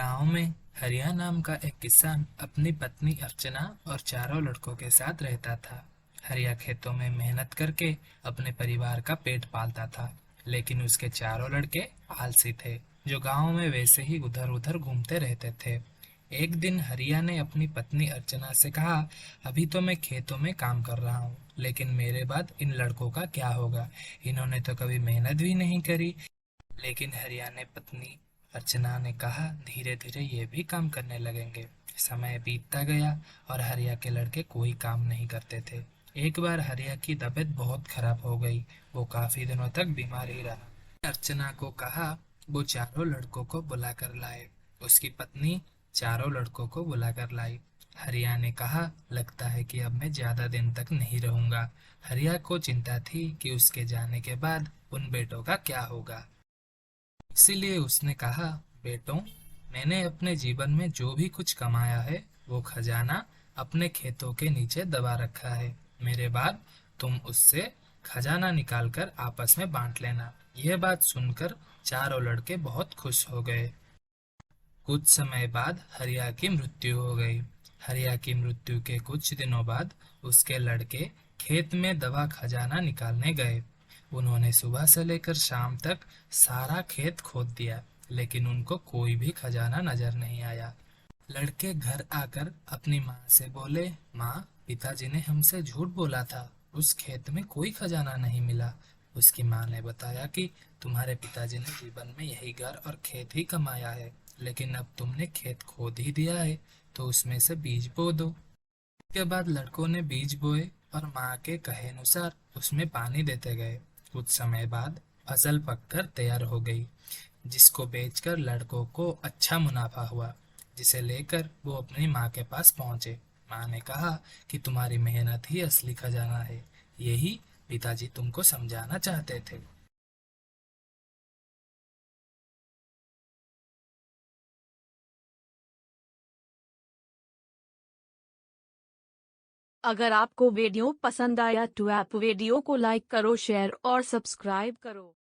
गांव में हरिया नाम का एक किसान अपनी पत्नी अर्चना और चारों लड़कों के साथ रहता था। हरिया खेतों में मेहनत करके अपने परिवार का पेट पालता था, लेकिन उसके चारों लड़के आलसी थे, जो गांव में वैसे ही उधर उधर घूमते रहते थे। एक दिन हरिया ने अपनी पत्नी अर्चना से कहा, अभी तो मैं खेतों में काम कर रहा हूँ, लेकिन मेरे बाद इन लड़कों का क्या होगा? इन्होंने तो कभी मेहनत भी नहीं करी। लेकिन हरिया ने पत्नी अर्चना ने कहा, धीरे धीरे ये भी काम करने लगेंगे। समय बीतता गया और हरिया के लड़के कोई काम नहीं करते थे। एक बार हरिया की तबीयत बहुत खराब हो गई। वो काफी दिनों तक बीमार ही रहा। अर्चना को कहा वो चारों लड़कों को बुला कर लाए। उसकी पत्नी चारों लड़कों को बुला कर लाई। हरिया ने कहा, लगता है कि अब मैं ज्यादा दिन तक नहीं रहूंगा। हरिया को चिंता थी कि उसके जाने के बाद उन बेटों का क्या होगा। इसीलिए उसने कहा, बेटों, मैंने अपने जीवन में जो भी कुछ कमाया है वो खजाना अपने खेतों के नीचे दबा रखा है। मेरे बाद तुम उससे खजाना निकालकर आपस में बांट लेना। यह बात सुनकर चारों लड़के बहुत खुश हो गए। कुछ समय बाद हरिया की मृत्यु हो गई। हरिया की मृत्यु के कुछ दिनों बाद उसके लड़के खेत में दबा खजाना निकालने गए। उन्होंने सुबह से लेकर शाम तक सारा खेत खोद दिया, लेकिन उनको कोई भी खजाना नजर नहीं आया। लड़के घर आकर अपनी माँ से बोले, माँ, पिताजी ने हमसे झूठ बोला था, उस खेत में कोई खजाना नहीं मिला। उसकी माँ ने बताया कि तुम्हारे पिताजी ने जीवन में यही घर और खेत ही कमाया है, लेकिन अब तुमने खेत खोद ही दिया है, तो उसमें से बीज बो दो। उसके बाद लड़कों ने बीज बोए और माँ के कहे अनुसार उसमें पानी देते गए। कुछ समय बाद फसल पककर तैयार हो गई, जिसको बेचकर लड़कों को अच्छा मुनाफा हुआ, जिसे लेकर वो अपनी माँ के पास पहुंचे। माँ ने कहा कि तुम्हारी मेहनत ही असली खजाना है, यही पिताजी तुमको समझाना चाहते थे। अगर आपको वीडियो पसंद आया तो आप वीडियो को लाइक करो, शेयर और सब्सक्राइब करो।